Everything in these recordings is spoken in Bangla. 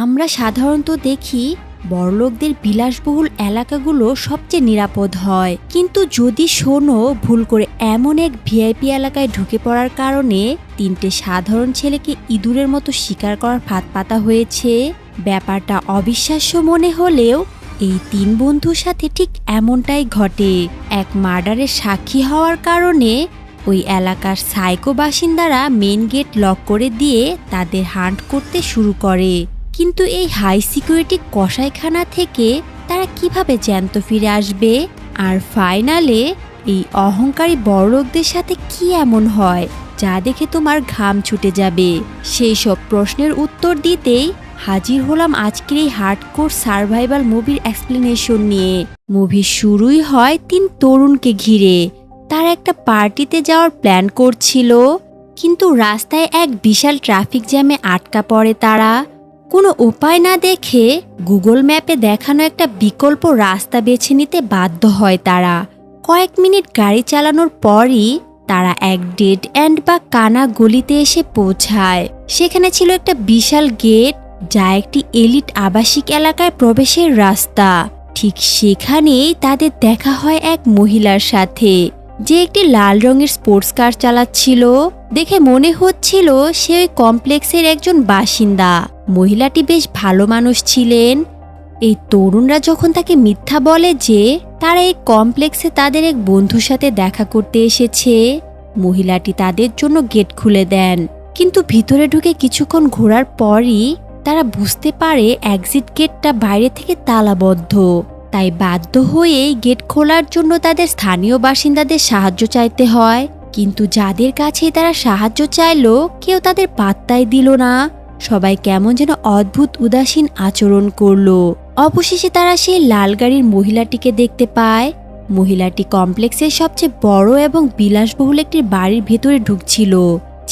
আমরা সাধারণত দেখি বড়লোকদের বিলাসবহুল এলাকাগুলো সবচেয়ে নিরাপদ হয়, কিন্তু যদি শোনো ভুল করে এমন এক ভিআইপি এলাকায় ঢুকে পড়ার কারণে 3টে সাধারণ ছেলেকে ইঁদুরের মতো শিকার করার ফাঁদ পাতা হয়েছে। ব্যাপারটা অবিশ্বাস্য মনে হলেও এই 3 বন্ধুর সাথে ঠিক এমনটাই ঘটে। এক মার্ডারের সাক্ষী হওয়ার কারণে ওই এলাকার সাইকো বাসিন্দারা মেইন গেট লক করে দিয়ে তাদের হান্ট করতে শুরু করে। কিন্তু এই হাই সিকিউরিটি কসাইখানা থেকে তারা কিভাবে জ্যান্ত ফিরে আসবে? আর ফাইনালে এই অহংকারী বড়লোকদের সাথে কি এমন হয় যা দেখে তোমার ঘাম ছুটে যাবে? সেই সব প্রশ্নের উত্তর দিতেই হাজির হলাম আজকের এই হার্ডকোর সার্ভাইভাল মুভির এক্সপ্লেনেশন নিয়ে। মুভি শুরুই হয় 3 তরুণকে ঘিরে। তারা একটা পার্টিতে যাওয়ার প্ল্যান করছিল, কিন্তু রাস্তায় এক বিশাল ট্রাফিক জ্যামে আটকা পড়ে তারা। কোনো উপায় না দেখে গুগল ম্যাপে দেখানো একটা বিকল্প রাস্তা বেছে নিতে বাধ্য হয় তারা। কয়েক মিনিট গাড়ি চালানোর পরই তারা এক ডেড এন্ড বা কানা গলিতে এসে পৌঁছায়। সেখানে ছিল একটা বিশাল গেট, যা একটি এলিট আবাসিক এলাকায় প্রবেশের রাস্তা। ঠিক সেখানেই তাদের দেখা হয় এক মহিলার সাথে, যে একটি লাল রঙের স্পোর্টস কার চালাচ্ছিল। দেখে মনে হচ্ছিল সে ওই কমপ্লেক্সের একজন বাসিন্দা। মহিলাটি বেশ ভালো মানুষ ছিলেন। এই তরুণরা যখন তাকে মিথ্যা বলে যে তারা এই কমপ্লেক্সে তাদের এক বন্ধুর সাথে দেখা করতে এসেছে, মহিলাটি তাদের জন্য গেট খুলে দেন। কিন্তু ভিতরে ঢুকে কিছুক্ষণ ঘোরার পরই তারা বুঝতে পারে এক্সিট গেটটা বাইরে থেকে তালাবদ্ধ। তাই বাধ্য হয়েই গেট খোলার জন্য তাদের স্থানীয় বাসিন্দাদের সাহায্য চাইতে হয়। কিন্তু যাদের কাছে তারা সাহায্য চাইলো, কেউ তাদের পাত্তাই দিল না। সবাই কেমন যেন অদ্ভুত উদাসীন আচরণ করলো। অবশেষে তারা সেই লাল গাড়ির মহিলাটিকে দেখতে পায়। মহিলাটি কমপ্লেক্সের সবচেয়ে বড় এবং বিলাসবহুল একটি বাড়ির ভেতরে ঢুকছিল।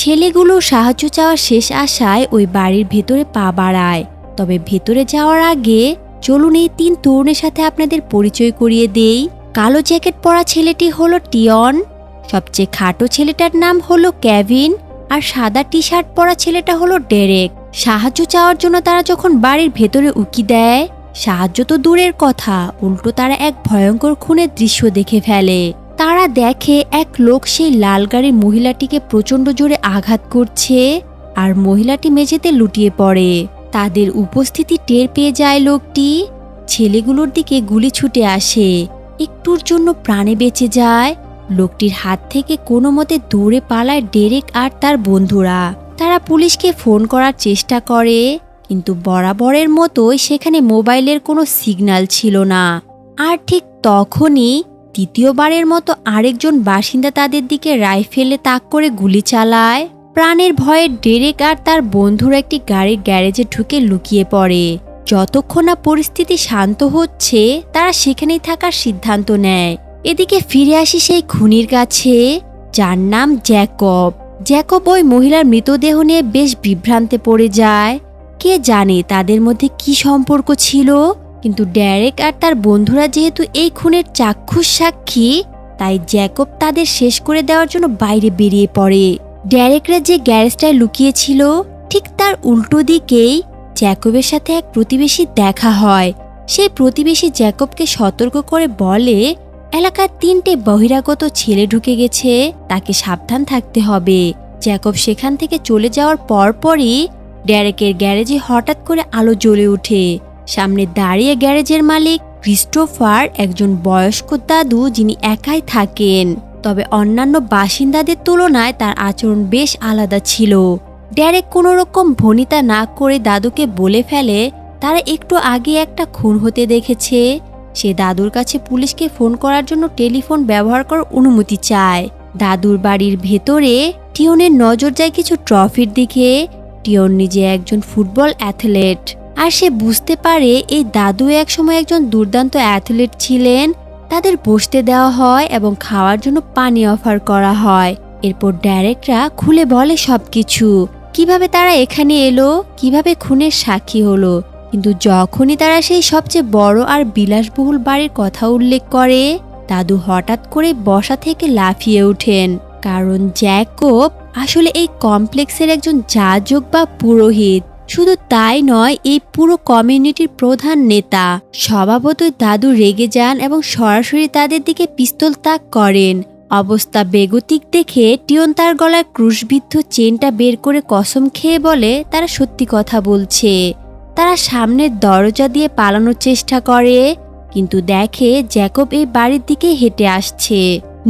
ছেলেগুলো সাহায্য চাওয়ার শেষ আশায় ওই বাড়ির ভেতরে পা বাড়ায়। তবে ভেতরে যাওয়ার আগে চলুন এই 3 তরুণের সাথে আপনাদের পরিচয় করিয়ে দেই। কালো জ্যাকেট পরা ছেলেটি হলো টিয়ন, সবচেয়ে খাটো ছেলেটার নাম হলো কেভিন, আর সাদা টি শার্ট পরা ছেলেটা হলো ডেরেক। সাহায্য চাওয়ার জন্য তারা যখন বাড়ির ভেতরে উকি দেয়, সাহায্য তো দূরের কথা, উল্টো তারা এক ভয়ঙ্কর খুনের দৃশ্য দেখে ফেলে। তারা দেখে এক লোক সেই লাল গাড়ির মহিলাটিকে প্রচন্ড জোরে আঘাত করছে, আর মহিলাটি মেঝেতে লুটিয়ে পড়ে। তাদের উপস্থিতি টের পেয়ে যায় লোকটি। ছেলেগুলোর দিকে গুলি ছুটে আসে, একটুর জন্য প্রাণে বেঁচে যায়। লোকটির হাত থেকে কোনো মতে দৌড়ে পালায় ডেরেক আর তার বন্ধুরা। তারা পুলিশকে ফোন করার চেষ্টা করে, কিন্তু বরাবরের মতোই সেখানে মোবাইলের কোনো সিগন্যাল ছিল না। আর ঠিক তখনই তৃতীয়বারের মতো আরেকজন বাসিন্দা তাদের দিকে রাইফেলে তাক করে গুলি চালায়। প্রাণের ভয়ে ডেরেক আর তার বন্ধুরা একটি গাড়ির গ্যারেজে ঢুকে লুকিয়ে পড়ে। যতক্ষণ না পরিস্থিতি শান্ত হচ্ছে, তারা সেখানেই থাকার সিদ্ধান্ত নেয়। এদিকে ফিরে আসি সেই খুনির কাছে, যার নাম জ্যাকব। জ্যাকব ওই মহিলার মৃতদেহ নিয়ে বেশ বিভ্রান্তে পড়ে যায়। কে জানে তাদের মধ্যে কি সম্পর্ক ছিল, কিন্তু ডেরেক আর তার বন্ধুরা যেহেতু এই খুনের চাক্ষুষ সাক্ষী, তাই জ্যাকব তাদের শেষ করে দেওয়ার জন্য বাইরে বেরিয়ে পড়ে। ডেরেকরা যে গ্যারেজটায় লুকিয়েছিল, ঠিক তার উল্টো দিকেই জ্যাকবের সাথে এক প্রতিবেশী দেখা হয়। সেই প্রতিবেশী জ্যাকবকে সতর্ক করে বলে এলাকার 3টে বহিরাগত ছেলে ঢুকে গেছে, তাকে সাবধান থাকতে হবে। জ্যাকব সেখান থেকে চলে যাওয়ার পরপরই ডেরেকের গ্যারেজে হঠাৎ করে আলো জ্বলে ওঠে। সামনে দাঁড়িয়ে গ্যারেজের মালিক ক্রিস্টোফার, একজন বয়স্ক দাদু যিনি একাই থাকেন। তবে অন্যান্য বাসিন্দাদের তুলনায় তার আচরণ বেশ আলাদা ছিল। ডেরেক কোনো রকম ভনিতা না করে দাদুকে বলে ফেলে তারা একটু আগে একটা খুন হতে দেখেছে। সে দাদুর কাছে পুলিশকে ফোন করার জন্য টেলিফোন ব্যবহার করার অনুমতি চায়। দাদুর বাড়ির ভেতরে টিয়নের নজর যায় কিছু ট্রফির দিকে। টিয়ন নিজে একজন ফুটবল অ্যাথলেট, আর সে বুঝতে পারে এই দাদু একসময় একজন দুর্দান্ত অ্যাথলেট ছিলেন। তাদের বসতে দেওয়া হয় এবং খাওয়ার জন্য পানি অফার করা হয়। এরপর ডেরেকরা খুলে বলে সবকিছু, কিভাবে তারা এখানে এলো, কিভাবে খুনের সাক্ষী হলো। কিন্তু যখনই তারা সেই সবচেয়ে বড় আর বিলাসবহুল বাড়ির কথা উল্লেখ করে, দাদু হঠাৎ করে বসা থেকে লাফিয়ে ওঠেন। কারণ জ্যাকব আসলে এই কমপ্লেক্সের একজন যাজক বা পুরোহিত। শুধু তাই নয়, এই পুরো কমিউনিটির প্রধান নেতা। স্বভাবতই দাদু রেগে যান এবং সরাসরি তাদের দিকে পিস্তল তাক করেন। অবস্থা বেগতিক দেখে টিয়ন তার গলায় ক্রুশবিদ্ধ চেনটা বের করে কসম খেয়ে বলে তারা সত্যি কথা বলছে। তারা সামনের দরজা দিয়ে পালানোর চেষ্টা করে, কিন্তু দেখে জ্যাকব এই বাড়ির দিকে হেঁটে আসছে।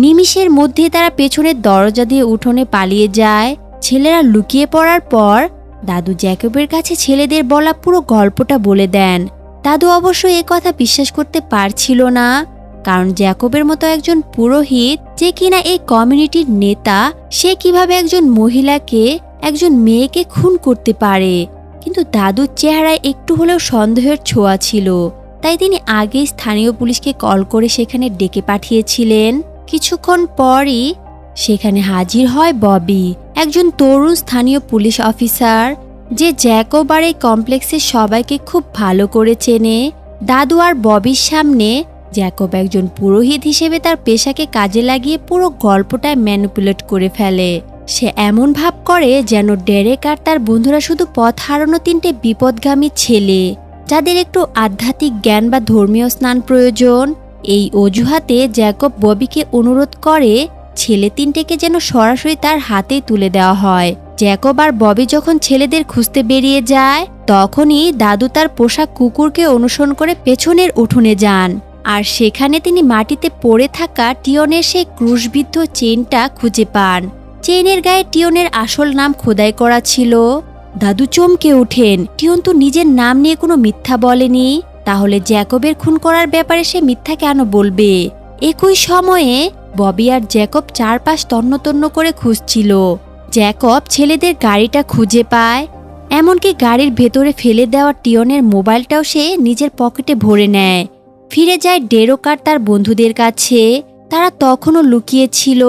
নিমিষের মধ্যে তারা পেছনের দরজা দিয়ে উঠোনে পালিয়ে যায়। ছেলেরা লুকিয়ে পড়ার পর দাদু জ্যাকবের কাছে ছেলেদের বলা পুরো গল্পটা বলে দেন। দাদু অবশ্য এ কথা বিশ্বাস করতে পারছিল না, কারণ জ্যাকবের মতো একজন পুরোহিত, যে কিনা এই কমিউনিটির নেতা, সে কিভাবে একজন মহিলাকে, একজন মেয়েকে খুন করতে পারে। কিন্তু দাদুর চেহারায় একটু হলেও সন্দেহের ছোঁয়া ছিল, তাই তিনি আগেই স্থানীয় পুলিশকে কল করে সেখানে ডেকে পাঠিয়েছিলেন। কিছুক্ষণ পরই সেখানে হাজির হয় ববি, একজন তরুণ স্থানীয় পুলিশ অফিসার, যে জ্যাকব আর এই কমপ্লেক্সের সবাইকে খুব ভালো করে চেনে। দাদু আর ববির সামনে জ্যাকব একজন পুরোহিত হিসেবে তার পেশাকে কাজে লাগিয়ে পুরো গল্পটায় ম্যানিপুলেট করে ফেলে। সে এমন ভাব করে যেন ডেরেক আর তার বন্ধুরা শুধু পথ হারানো তিনটে বিপদগামী ছেলে, যাদের একটু আধ্যাত্মিক জ্ঞান বা ধর্মীয় স্নান প্রয়োজন। এই অজুহাতে জ্যাকব ববিকে অনুরোধ করে ছেলে তিনটেকে যেন সরাসরি তার হাতেই তুলে দেওয়া হয়। জ্যাকব আর ববি যখন ছেলেদের খুঁজতে বেরিয়ে যায়, তখনই দাদু তার পোষা কুকুরকে অনুসরণ করে পেছনের উঠোনে যান, আর সেখানে তিনি মাটিতে পড়ে থাকা টিয়নের সেই ক্রুশবিদ্ধ চেনটা খুঁজে পান। চেনের গায়ে টিয়নের আসল নাম খোদাই করা ছিল। দাদু চমকে ওঠেন, টিয়ন তো নিজের নাম নিয়ে কোনো মিথ্যা বলেনি, তাহলে জ্যাকবের খুন করার ব্যাপারে সে মিথ্যা কেন বলবে? একই সময়ে ববি আর জ্যাকব চারপাশ তন্ন করে খুঁজছিল। জ্যাকব ছেলেদের গাড়িটা খুঁজে পায়, এমনকি গাড়ির ভেতরে ফেলে দেওয়া টিয়নের মোবাইলটাও সে নিজের পকেটে ভরে নেয়। ফিরে যায় ডেরেক আর তার বন্ধুদের কাছে। তারা তখনও লুকিয়ে ছিল।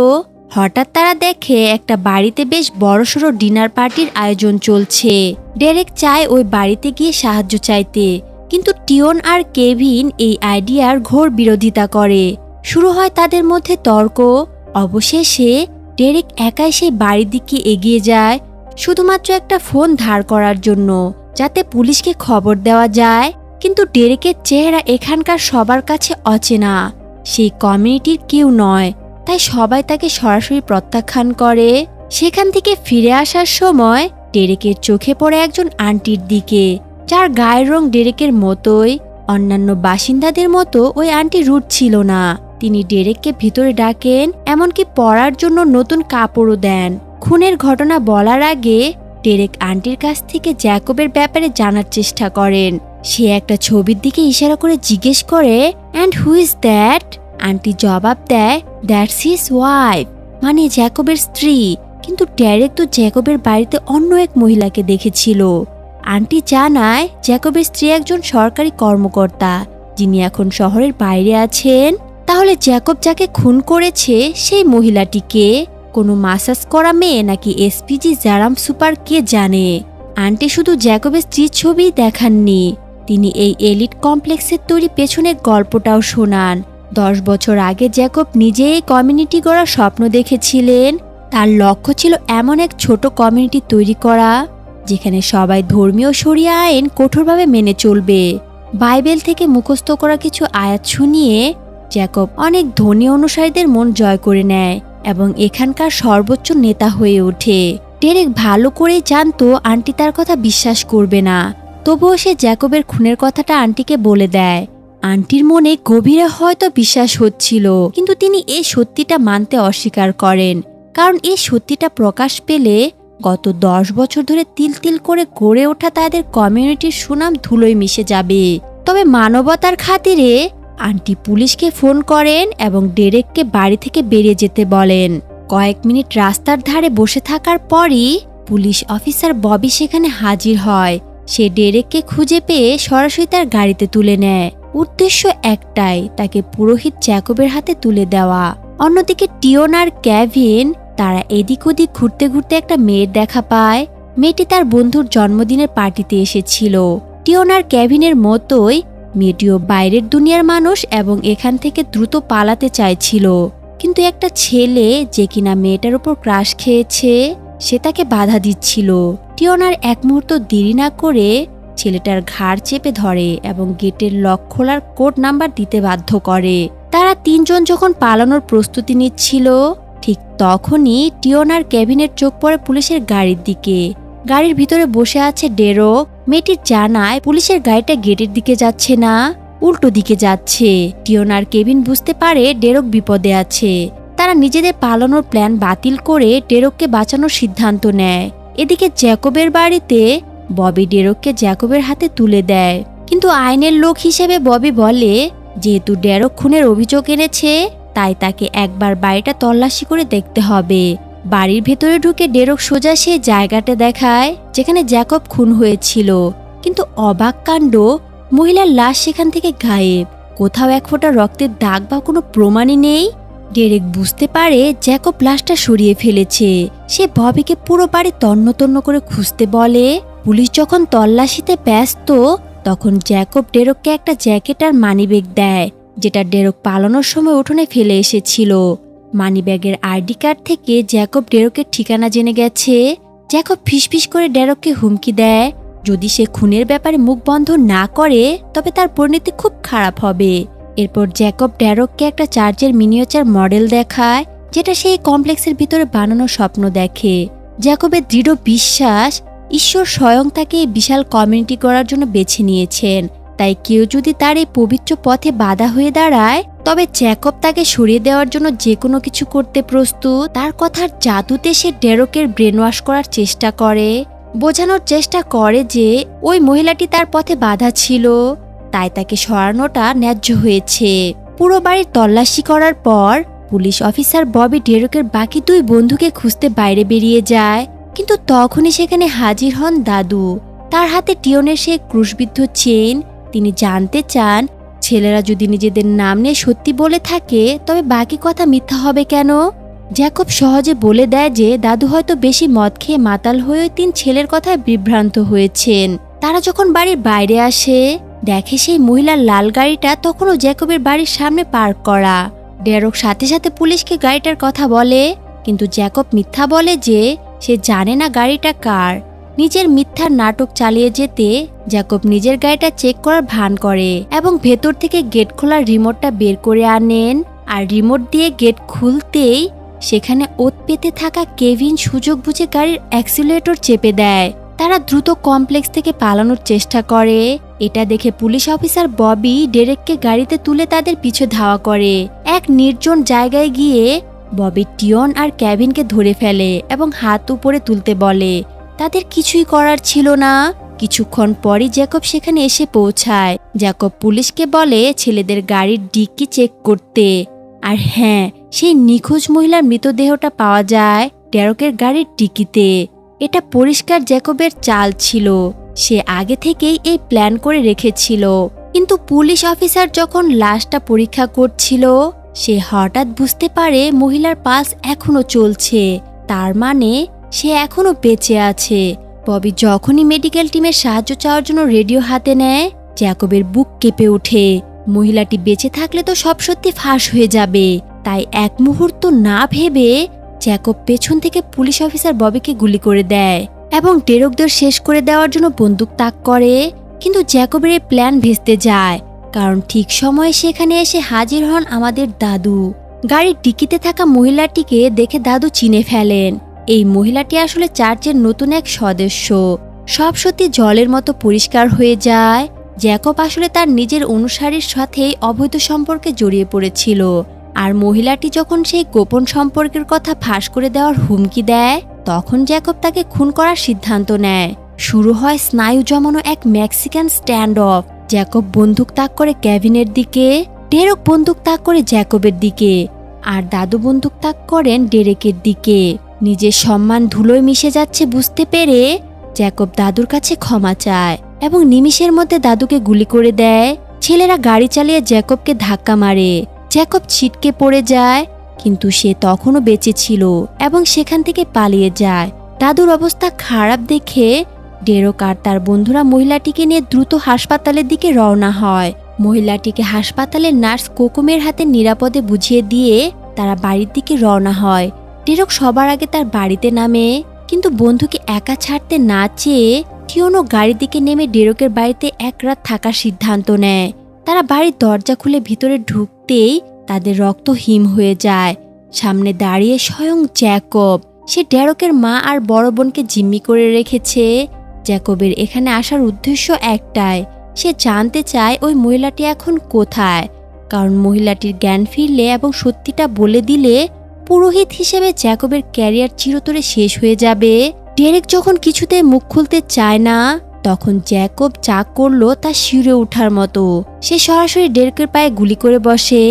হঠাৎ তারা দেখে একটা বাড়িতে বেশ বড়সড় ডিনার পার্টির আয়োজন চলছে। ডেরেক চায় ওই বাড়িতে গিয়ে সাহায্য চাইতে, কিন্তু টিয়ন আর কেভিন এই আইডিয়ার ঘোর বিরোধিতা করে। শুরু হয় তাদের মধ্যে তর্ক। অবশেষে ডেরেক একাই সেই বাড়ির দিকে এগিয়ে যায়, শুধুমাত্র একটা ফোন ধার করার জন্য, যাতে পুলিশকে খবর দেওয়া যায়। কিন্তু ডেরেকের চেহারা এখানকার সবার কাছে অচেনা, সেই কমিউনিটির কেউ নয়, তাই সবাই তাকে সরাসরি প্রত্যাখ্যান করে। সেখান থেকে ফিরে আসার সময় ডেরেকের চোখে পড়ে একজন আন্টির দিকে, যার গায়ের রং ডেরেকের মতোই। অন্যান্য বাসিন্দাদের মতো ওই আন্টি রুট ছিল না। তিনি ডেরেককে ভিতরে ডাকেন, এমনকি পরার জন্য নতুন কাপড়ও দেন। খুনের ঘটনা বলার আগে ডেরেক আন্টির কাছ থেকে জ্যাকবের ব্যাপারে জানার চেষ্টা করেন। সে একটা ছবির দিকে ইশারা করে জিজ্ঞেস করে, and who is that? Aunty জবাব দেয়, দ্যাটস হিজ ওয়াইফ, মানে জ্যাকবের স্ত্রী। কিন্তু ডেরেক তো জ্যাকবের বাড়িতে অন্য এক মহিলাকে দেখেছিল। আন্টি জানায় জ্যাকবের স্ত্রী একজন সরকারি কর্মকর্তা, যিনি এখন শহরের বাইরে আছেন। তাহলে জ্যাকব যাকে খুন করেছে সেই মহিলাটিকে কোনো মাসাজ করা মেয়ে নাকি এসপিজি জারাম সুপার, কে জানে। আন্টি শুধু জ্যাকবের স্ত্রীর ছবি দেখাননি, তিনি এই এলিট কমপ্লেক্সের তৈরি পেছনের গল্পটাও শোনান। 10 বছর আগে জ্যাকব নিজে এই কমিউনিটি গড়ার স্বপ্ন দেখেছিলেন। তার লক্ষ্য ছিল এমন এক ছোট কমিউনিটি তৈরি করা, যেখানে সবাই ধর্মীয় শরিয়া আইন কঠোরভাবে মেনে চলবে। বাইবেল থেকে মুখস্থ করা কিছু আয়াত শুনিয়ে জ্যাকব অনেক ধনী অনুসারীদের মন জয় করে নেয় এবং এখানকার সর্বোচ্চ নেতা হয়ে ওঠে। ডেরেক ভালো করেই জানতো আন্টি তার কথা বিশ্বাস করবে না, তবুও সে জ্যাকবের খুনের কথাটা আন্টিকে বলে দেয়। আন্টির মনে গভীরে হয়তো বিশ্বাস হচ্ছিল, কিন্তু তিনি এই সত্যিটা মানতে অস্বীকার করেন, কারণ এই সত্যিটা প্রকাশ পেলে গত 10 বছর ধরে তিল তিল করে গড়ে ওঠা তাদের কমিউনিটির সুনাম ধুলোয় মিশে যাবে। তবে মানবতার খাতিরে আন্টি পুলিশকে ফোন করেন এবং ডেরেককে বাড়ি থেকে বেরিয়ে যেতে বলেন। কয়েক মিনিট রাস্তার ধারে বসে থাকার পরই পুলিশ অফিসার ববি সেখানে হাজির হয়। সে ডেরেককে খুঁজে পেয়ে সরাসরি তার গাড়িতে তুলে নেয়। উদ্দেশ্য একটাই, তাকে পুরোহিত জ্যাকবের হাতে তুলে দেওয়া। অন্যদিকে টিয়ন আর কেভিন তারা এদিক ওদিক ঘুরতে ঘুরতে একটা মেয়ের দেখা পায়। মেয়েটি তার বন্ধুর জন্মদিনের পার্টিতে এসেছিল। টিয়ন আর কেভিনের মতোই মেয়েটিও বাইরের দুনিয়ার মানুষ এবং এখান থেকে দ্রুত পালাতে চাইছিল, কিন্তু একটা ছেলে যে কিনা মেয়েটার উপর ক্রাশ খেয়েছে, সে তাকে বাধা দিচ্ছিল। টিয়ন আর এক মুহূর্ত দেরি না করে ছেলেটার ঘাড় চেপে ধরে এবং গেটের লক খোলার কোড নাম্বার দিতে বাধ্য করে। তারা তিনজন যখন পালানোর প্রস্তুতি নিচ্ছিল, ঠিক তখনই টিয়ন আর কেভিনের চোখ পড়ে পুলিশের গাড়ির দিকে। গাড়ির ভিতরে বসে আছে ডেরক। মেয়েটি জানায় পুলিশের গাড়িটা গেটের দিকে যাচ্ছে না, উল্টো দিকে যাচ্ছে। টিয়ন আর কেভিন বুঝতে পারে ডেরক বিপদে আছে। তারা নিজেদের পালানোর প্ল্যান বাতিল করে ডেরককে বাঁচানোর সিদ্ধান্ত নেয়। এদিকে জ্যাকবের বাড়িতে ববি ডেরককে জ্যাকবের হাতে তুলে দেয়, কিন্তু আইনের লোক হিসেবে ববি বলে যেহেতু ডেরক খুনের অভিযোগ এনেছে, তাই তাকে একবার বাড়িটা তল্লাশি করে দেখতে হবে। বাড়ির ভেতরে ঢুকে ডেরক সোজা সে জায়গাটা দেখায় যেখানে জ্যাকব খুন হয়েছিল, কিন্তু অবাক কাণ্ড, মহিলার লাশ সেখান থেকে গায়েব। কোথাও এক ফোঁটা রক্তের দাগ বা কোনো প্রমাণই নেই। ডেরেক বুঝতে পারে জ্যাকব লাশটা সরিয়ে ফেলেছে। সে ববিকে পুরো বাড়ি তন্ন তন্ন করে খুঁজতে বলে। পুলিশ যখন তল্লাশিতে ব্যস্ত, তখন জ্যাকব ডেরককে একটা জ্যাকেট আর মানিব্যাগ দেয়, যেটা ডেরক পালানোর সময় উঠোনে ফেলে এসেছিল। মানিব্যাগের আইডি কার্ড থেকে জ্যাকব ডেরকের ঠিকানা জেনে গেছে। জ্যাকব ফিসফিস করে ডেরককে হুমকি দেয়, যদি সে খুনের ব্যাপারে মুখ বন্ধ না করে তবে তার পরিণতি খুব খারাপ হবে। এরপর জ্যাকব ডেরককে একটা চার্চের মিনিয়েচার মডেল দেখায়, যেটা সেই কমপ্লেক্সের ভিতরে বানানোর স্বপ্ন দেখে। জ্যাকবের দৃঢ় বিশ্বাস ঈশ্বর স্বয়ং তাকে এই বিশাল কমিউনিটি করার জন্য বেছে নিয়েছেন, তাই কেউ যদি তার এই পবিত্র পথে বাধা হয়ে দাঁড়ায় তবে জ্যাকব তাকে সরিয়ে দেওয়ার জন্য যে কোনো কিছু করতে প্রস্তুত। তার কথার জাদুতে সে ডেরকের ব্রেন ওয়াশ করার চেষ্টা করে, বোঝানোর চেষ্টা করে যে ওই মহিলাটি তার পথে বাধা ছিল, তাই তাকে সরানোটা ন্যায্য হয়েছে। পুরো বাড়ির তল্লাশি করার পর পুলিশ অফিসার ববি ডেরকের বাকি দুই বন্ধুকে খুঁজতে বাইরে বেরিয়ে যায়, কিন্তু তখনই সেখানে হাজির হন দাদু। তার হাতে টিয়নের সে ক্রুশবিদ্ধ চেইন। তিনি জানতে চান ছেলেরা যদি নিজেদের নাম নিয়ে সত্যি বলে থাকে তবে বাকি কথা মিথ্যা হবে কেন। জ্যাকব সহজে বলে দেয় যে দাদু হয়তো বেশি মদ খেয়ে মাতাল হয়ে তিন ছেলের কথায় বিভ্রান্ত হয়েছেন। তারা যখন বাড়ির বাইরে আসে, দেখে সেই মহিলার লাল গাড়িটা তখনও জ্যাকবের বাড়ির সামনে পার্ক করা। ডেরক সাথে সাথে পুলিশকে গাড়িটার কথা বলে, কিন্তু জ্যাকব মিথ্যা বলে যে সে জানে না গাড়িটা কার। নিজের মিথ্যার নাটক চালিয়ে যেতে জ্যাকব নিজের গাড়িটা চেক করার ভান করে এবং ভেতর থেকে গেট খোলার রিমোটটা বের করে আনেন। আর রিমোট দিয়ে গেট খুলতেই সেখানে ওত পেতে থাকা কেভিন সুযোগ বুঝে গাড়ির অ্যাক্সিলারেটর চেপে দেয়। তারা দ্রুত কমপ্লেক্স থেকে পালানোর চেষ্টা করে। এটা দেখে পুলিশ অফিসার ববি ডেরেককে গাড়িতে তুলে তাদের পিছু ধাওয়া করে। এক নির্জন জায়গায় গিয়ে ববি টিয়ন আর কেভিনকে ধরে ফেলে এবং হাত উপরে তুলতে বলে। তাদের কিছুই করার ছিল না। কিছুক্ষণ পরই জ্যাকব সেখানে এসে পৌঁছায়। জ্যাকব পুলিশকে বলে ছেলেদের গাড়ির ডিক্কি চেক করতে। আর হ্যাঁ, সেই নিখোঁজ মহিলার মৃতদেহটা পাওয়া যায় ডেরকের গাড়ির ডিক্কিতে। এটা পরিষ্কার জ্যাকবের চাল ছিল। সে আগে থেকেই এই প্ল্যান করে রেখেছিল। কিন্তু পুলিশ অফিসার যখন লাশটা পরীক্ষা করছিল, সে হঠাৎ বুঝতে পারে মহিলার পালস এখনো চলছে। তার মানে সে এখনো বেঁচে আছে। ববি যখনই মেডিকেল টিমের সাহায্য চাওয়ার জন্য রেডিও হাতে নেয়, জ্যাকবের বুক কেঁপে ওঠে। মহিলাটি বেঁচে থাকলে তো সব সত্যি ফাঁস হয়ে যাবে। তাই এক মুহূর্ত না ভেবে জ্যাকব পেছন থেকে পুলিশ অফিসার ববিকে গুলি করে দেয় এবং ডেরকদের শেষ করে দেওয়ার জন্য বন্দুক তাক করে। কিন্তু জ্যাকবের এই প্ল্যান ভেস্তে যায়, কারণ ঠিক সময়ে সেখানে এসে হাজির হন আমাদের দাদু। গাড়ির ডিকিতে থাকা মহিলাটিকে দেখে দাদু চিনে ফেলেন। এই মহিলাটি আসলে চার্চের নতুন এক সদস্য। সব সত্যি জলের মতো পরিষ্কার হয়ে যায়। জ্যাকব আসলে তার নিজের অনুসারীর সাথেই অবৈধ সম্পর্কে জড়িয়ে পড়েছিল। আর মহিলাটি যখন সেই গোপন সম্পর্কের কথা ফাঁস করে দেওয়ার হুমকি দেয়, তখন জ্যাকব তাকে খুন করার সিদ্ধান্ত নেয়। শুরু হয় স্নায়ু জমানো এক মেক্সিকান স্ট্যান্ড অফ। জ্যাকব বন্দুক তাক করে কেভিনের দিকে, ডেরেক বন্দুক তাক করে জ্যাকবের দিকে, আর দাদু বন্দুক তাক করেন ডেরেকের দিকে। নিজের সম্মান ধুলোয় মিশে যাচ্ছে বুঝতে পেরে জ্যাকব দাদুর কাছে ক্ষমা চায় এবং নিমিষের মধ্যে দাদুকে গুলি করে দেয়। ছেলেরা গাড়ি চালিয়ে জ্যাকবকে ধাক্কা মারে। জ্যাকব ছিটকে পড়ে যায়, কিন্তু সে তখনও বেঁচে ছিল এবং সেখান থেকে পালিয়ে যায়। দাদুর অবস্থা খারাপ দেখে ডেরক আর তার বন্ধুরা মহিলাটিকে নিয়ে দ্রুত হাসপাতালের দিকে রওনা হয়। মহিলাটিকে হাসপাতালের নার্স কোকুমের হাতে নিরাপদে বুঝিয়ে দিয়ে তারা বাড়ির দিকে রওনা হয়। ডেরক সবার আগে তার বাড়িতে নামে। কিন্তু বন্ধুকে একা ছাড়তে না চেয়ে টিওনো গাড়ির দিকে নেমে ডেরেকের বাড়িতে এক রাত থাকার সিদ্ধান্ত নেয়। তারা বাড়ির দরজা খুলে ভিতরে ঢুকতেই তাদের রক্ত হিম হয়ে যায়। সামনে দাঁড়িয়ে স্বয়ং জ্যাকব। সে ডেরেকের মা আর বড় বোনকে জিম্মি করে রেখেছে। জ্যাকবের এখানে আসার উদ্দেশ্য একটাই, সে জানতে চায় ওই মহিলাটি এখন কোথায়, কারণ মহিলাটির জ্ঞান ফিরলে এবং সত্যিটা বলে দিলে পুরোহিত হিসেবে জ্যাকবের ক্যারিয়ার চিরতরে শেষ হয়ে যাবে। ডেরেক যখন কিছুতে মুখ খুলতে চায় না, তখন জ্যাকব যা করলো তা শিউরে ওঠার মতো। সে সরাসরি ডেরেকের পায়ে গুলি করে বসে।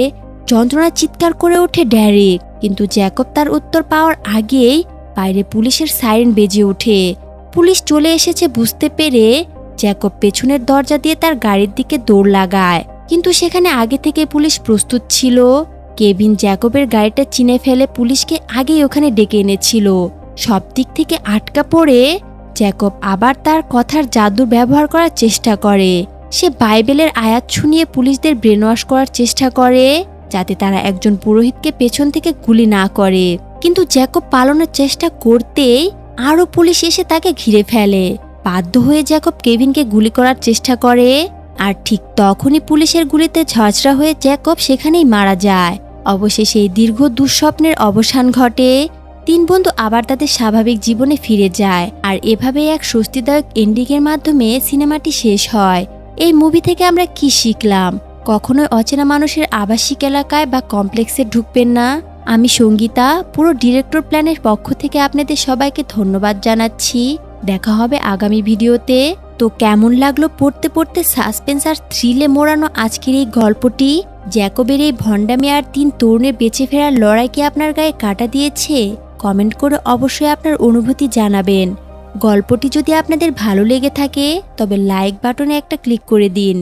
যন্ত্রণা চিৎকার করে ওঠে ডেরেক, কিন্তু জ্যাকব তার উত্তর পাওয়ার আগেই বাইরে পুলিশের সাইরেন বেজে ওঠে। পুলিশ চলে এসেছে বুঝতে পেরে জ্যাকব পেছনের দরজা দিয়ে তার গাড়ির দিকে দৌড় লাগায়, কিন্তু সেখানে আগে থেকে পুলিশ প্রস্তুত ছিল। কেভিন জ্যাকবের গাড়িটা চিনে ফেলে পুলিশকে আগেই ওখানে ডেকে এনেছিল। সব দিক থেকে আটকা পড়ে জ্যাকব আবার তার কথার জাদুর ব্যবহার করার চেষ্টা করে। সে বাইবেলের আয়াত শুনিয়ে পুলিশদের ব্রেনওয়াশ করার চেষ্টা করে, যাতে তারা একজন পুরোহিতকে পেছন থেকে গুলি না করে। কিন্তু জ্যাকব পালানোর চেষ্টা করতেই আরও পুলিশ এসে তাকে ঘিরে ফেলে। বাধ্য হয়ে জ্যাকব কেভিনকে গুলি করার চেষ্টা করে, আর ঠিক তখনই পুলিশের গুলিতে ঝাঁঝরা হয়ে জ্যাকব সেখানেই মারা যায়। অবশেষে এই দীর্ঘ দুঃস্বপ্নের অবসান ঘটে। তিন বন্ধু আবার তাদের স্বাভাবিক জীবনে ফিরে যায়, আর এভাবে এক স্বস্তিদায়ক এন্ডিংয়ের মাধ্যমে সিনেমাটি শেষ হয়। এই মুভি থেকে আমরা কি শিখলাম? কখনোই অচেনা মানুষের আবাসিক এলাকায় বা কমপ্লেক্সে ঢুকবেন না। আমি সঙ্গীতা, পুরো ডিরেক্টর প্ল্যানের পক্ষ থেকে আপনাদের সবাইকে ধন্যবাদ জানাচ্ছি। দেখা হবে আগামী ভিডিওতে। তো কেমন লাগলো পড়তে পড়তে সাসপেন্স আর থ্রিলে মোড়ানো আজকের এই গল্পটি? জ্যাকবের এই ভণ্ডামি আর তিন তরুণের বেঁচে ফেরার লড়াই কি আপনার গায়ে কাটা দিয়েছে? কমেন্ট করে অবশ্যই আপনার অনুভূতি জানাবেন। গল্পটি যদি আপনাদের ভালো লেগে থাকে তবে লাইক বাটনে একটা ক্লিক করে দিন,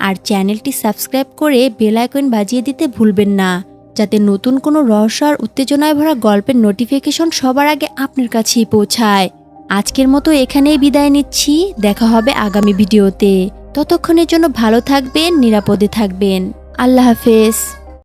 আর চ্যানেলটি সাবস্ক্রাইব করে বেল আইকন বাজিয়ে দিতে ভুলবেন না, যাতে নতুন কোনো রহস্য আর উত্তেজনায় ভরা গল্পের নোটিফিকেশন সবার আগে আপনার কাছেই পৌঁছায়। আজকের মতো এখানেই বিদায় নিচ্ছি। দেখা হবে আগামী ভিডিওতে। ততক্ষণের জন্য ভালো থাকবেন, নিরাপদে থাকবেন। আল্লাহ হাফেজ।